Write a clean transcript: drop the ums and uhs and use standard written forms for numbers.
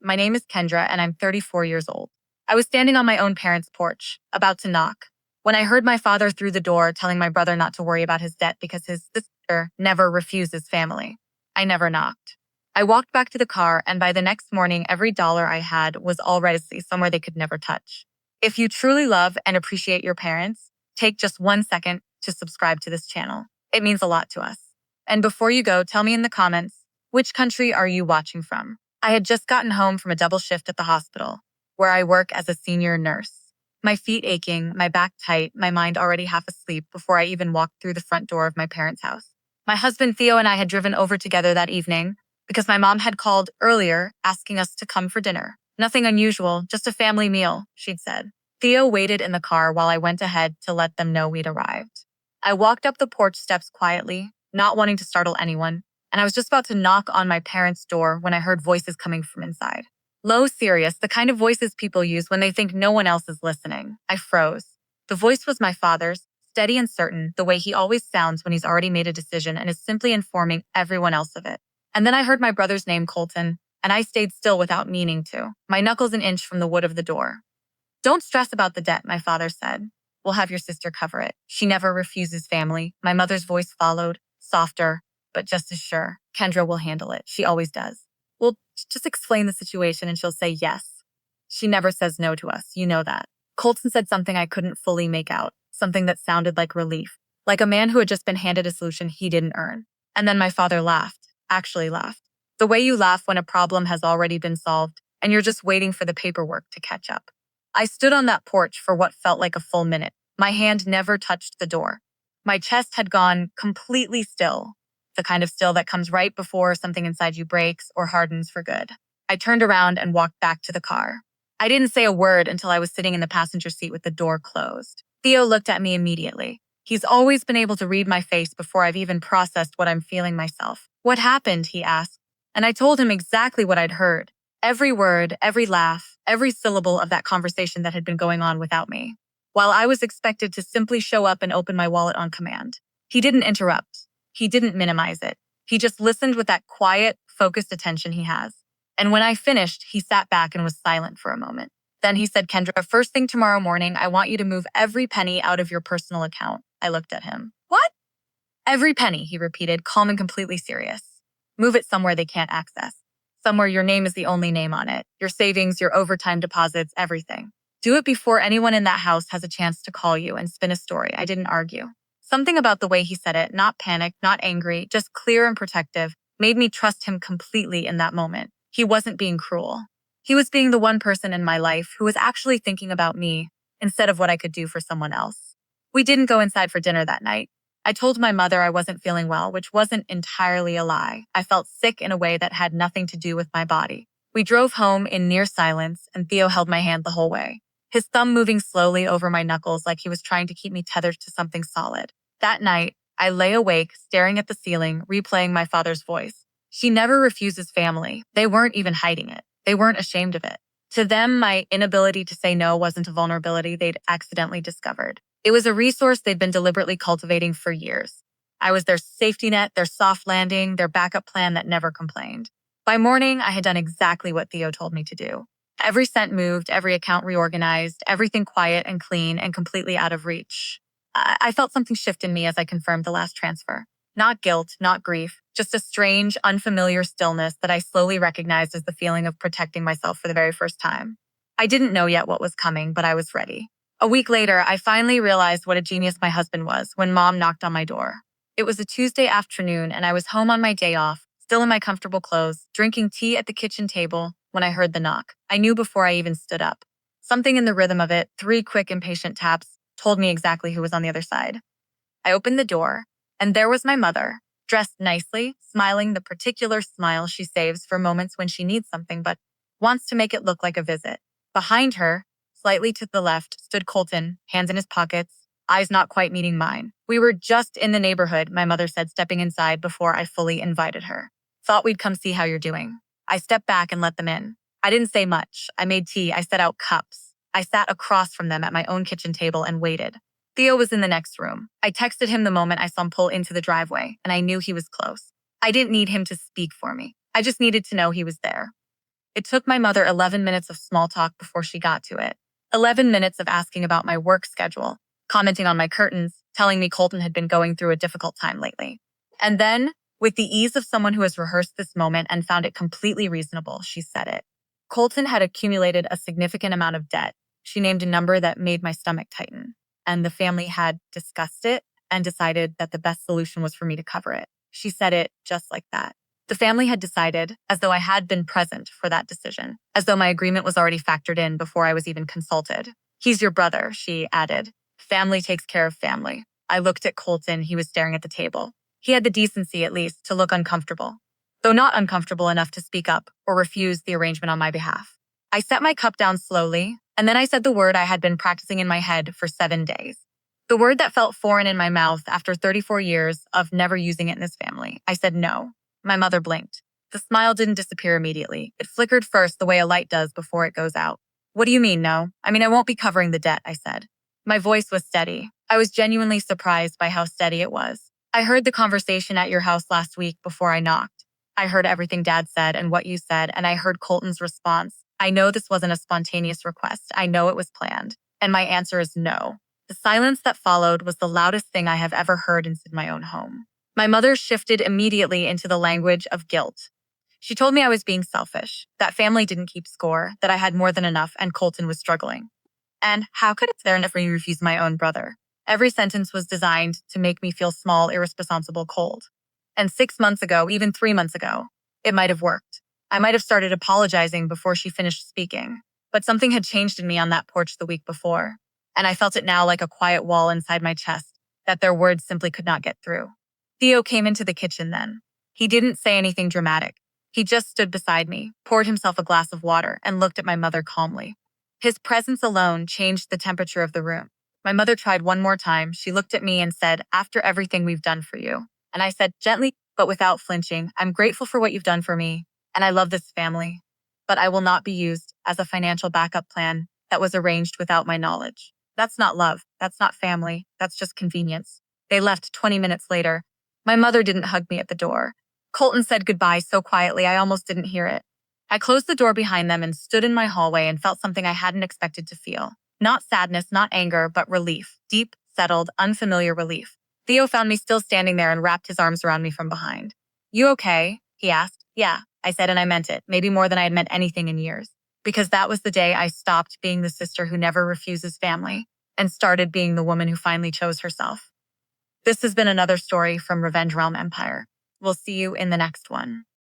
My name is Kendra, and I'm 34 years old. I was standing on my own parents' porch, about to knock, when I heard my father through the door telling my brother not to worry about his debt because his sister never refuses family. I never knocked. I walked back to the car, and by the next morning, every dollar I had was already somewhere they could never touch. If you truly love and appreciate your parents, take just 1 second to subscribe to this channel. It means a lot to us. And before you go, tell me in the comments, which country are you watching from? I had just gotten home from a double shift at the hospital, where I work as a senior nurse. My feet aching, my back tight, my mind already half asleep before I even walked through the front door of my parents' house. My husband Theo and I had driven over together that evening because my mom had called earlier asking us to come for dinner. Nothing unusual, just a family meal, she'd said. Theo waited in the car while I went ahead to let them know we'd arrived. I walked up the porch steps quietly, not wanting to startle anyone, and I was just about to knock on my parents' door when I heard voices coming from inside. Low, serious, the kind of voices people use when they think no one else is listening. I froze. The voice was my father's, steady and certain, the way he always sounds when he's already made a decision and is simply informing everyone else of it. And then I heard my brother's name, Colton, and I stayed still without meaning to, my knuckles an inch from the wood of the door. Don't stress about the debt, my father said. We'll have your sister cover it. She never refuses family. My mother's voice followed, softer, but just as sure. Kendra will handle it. She always does. We'll just explain the situation and she'll say yes. She never says no to us. You know that. Colton said something I couldn't fully make out, something that sounded like relief, like a man who had just been handed a solution he didn't earn. And then my father laughed, actually laughed. The way you laugh when a problem has already been solved and you're just waiting for the paperwork to catch up. I stood on that porch for what felt like a full minute. My hand never touched the door. My chest had gone completely still, the kind of still that comes right before something inside you breaks or hardens for good. I turned around and walked back to the car. I didn't say a word until I was sitting in the passenger seat with the door closed. Theo looked at me immediately. He's always been able to read my face before I've even processed what I'm feeling myself. What happened? He asked. And I told him exactly what I'd heard. Every word, every laugh, every syllable of that conversation that had been going on without me. While I was expected to simply show up and open my wallet on command. He didn't interrupt. He didn't minimize it. He just listened with that quiet, focused attention he has. And when I finished, he sat back and was silent for a moment. Then he said, Kendra, first thing tomorrow morning, I want you to move every penny out of your personal account. I looked at him. What? Every penny, he repeated, calm and completely serious. Move it somewhere they can't access. Somewhere your name is the only name on it. Your savings, your overtime deposits, everything. Do it before anyone in that house has a chance to call you and spin a story. I didn't argue. Something about the way he said it, not panicked, not angry, just clear and protective, made me trust him completely in that moment. He wasn't being cruel. He was being the one person in my life who was actually thinking about me instead of what I could do for someone else. We didn't go inside for dinner that night. I told my mother I wasn't feeling well, which wasn't entirely a lie. I felt sick in a way that had nothing to do with my body. We drove home in near silence, and Theo held my hand the whole way, his thumb moving slowly over my knuckles like he was trying to keep me tethered to something solid. That night, I lay awake, staring at the ceiling, replaying my father's voice. She never refuses family. They weren't even hiding it. They weren't ashamed of it. To them, my inability to say no wasn't a vulnerability they'd accidentally discovered. It was a resource they'd been deliberately cultivating for years. I was their safety net, their soft landing, their backup plan that never complained. By morning, I had done exactly what Theo told me to do. Every cent moved, every account reorganized, everything quiet and clean and completely out of reach. I felt something shift in me as I confirmed the last transfer. Not guilt, not grief, just a strange, unfamiliar stillness that I slowly recognized as the feeling of protecting myself for the very first time. I didn't know yet what was coming, but I was ready. A week later, I finally realized what a genius my husband was when Mom knocked on my door. It was a Tuesday afternoon, and I was home on my day off, still in my comfortable clothes, drinking tea at the kitchen table when I heard the knock. I knew before I even stood up. Something in the rhythm of it, 3 quick, impatient taps, told me exactly who was on the other side. I opened the door, and there was my mother, dressed nicely, smiling the particular smile she saves for moments when she needs something but wants to make it look like a visit. Behind her, slightly to the left, stood Colton, hands in his pockets, eyes not quite meeting mine. We were just in the neighborhood, my mother said, stepping inside before I fully invited her. Thought we'd come see how you're doing. I stepped back and let them in. I didn't say much. I made tea. I set out cups. I sat across from them at my own kitchen table and waited. Theo was in the next room. I texted him the moment I saw him pull into the driveway, and I knew he was close. I didn't need him to speak for me. I just needed to know he was there. It took my mother 11 minutes of small talk before she got to it. 11 minutes of asking about my work schedule, commenting on my curtains, telling me Colton had been going through a difficult time lately. And then, with the ease of someone who has rehearsed this moment and found it completely reasonable, she said it. Colton had accumulated a significant amount of debt. She named a number that made my stomach tighten, and the family had discussed it and decided that the best solution was for me to cover it. She said it just like that. The family had decided, as though I had been present for that decision, as though my agreement was already factored in before I was even consulted. He's your brother, she added. Family takes care of family. I looked at Colton. He was staring at the table. He had the decency, at least, to look uncomfortable, though not uncomfortable enough to speak up or refuse the arrangement on my behalf. I set my cup down slowly, and then I said the word I had been practicing in my head for 7 days. The word that felt foreign in my mouth after 34 years of never using it in this family. I said no. My mother blinked. The smile didn't disappear immediately. It flickered first the way a light does before it goes out. What do you mean, no? I mean, I won't be covering the debt, I said. My voice was steady. I was genuinely surprised by how steady it was. I heard the conversation at your house last week before I knocked. I heard everything Dad said and what you said, and I heard Colton's response. I know this wasn't a spontaneous request. I know it was planned. And my answer is no. The silence that followed was the loudest thing I have ever heard inside my own home. My mother shifted immediately into the language of guilt. She told me I was being selfish, that family didn't keep score, that I had more than enough, and Colton was struggling. And how could it there never refuse my own brother? Every sentence was designed to make me feel small, irresponsible, cold. And 6 months ago, even 3 months ago, it might have worked. I might have started apologizing before she finished speaking. But something had changed in me on that porch the week before, and I felt it now like a quiet wall inside my chest that their words simply could not get through. Theo came into the kitchen then. He didn't say anything dramatic. He just stood beside me, poured himself a glass of water, and looked at my mother calmly. His presence alone changed the temperature of the room. My mother tried one more time. She looked at me and said, "After everything we've done for you." And I said, gently but without flinching, "I'm grateful for what you've done for me, and I love this family. But I will not be used as a financial backup plan that was arranged without my knowledge. That's not love. That's not family. That's just convenience." They left 20 minutes later. My mother didn't hug me at the door. Colton said goodbye so quietly I almost didn't hear it. I closed the door behind them and stood in my hallway and felt something I hadn't expected to feel. Not sadness, not anger, but relief. Deep, settled, unfamiliar relief. Theo found me still standing there and wrapped his arms around me from behind. "You okay?" he asked. "Yeah," I said, and I meant it, maybe more than I had meant anything in years. Because that was the day I stopped being the sister who never refuses family and started being the woman who finally chose herself. This has been another story from Revenge Realm Empire. We'll see you in the next one.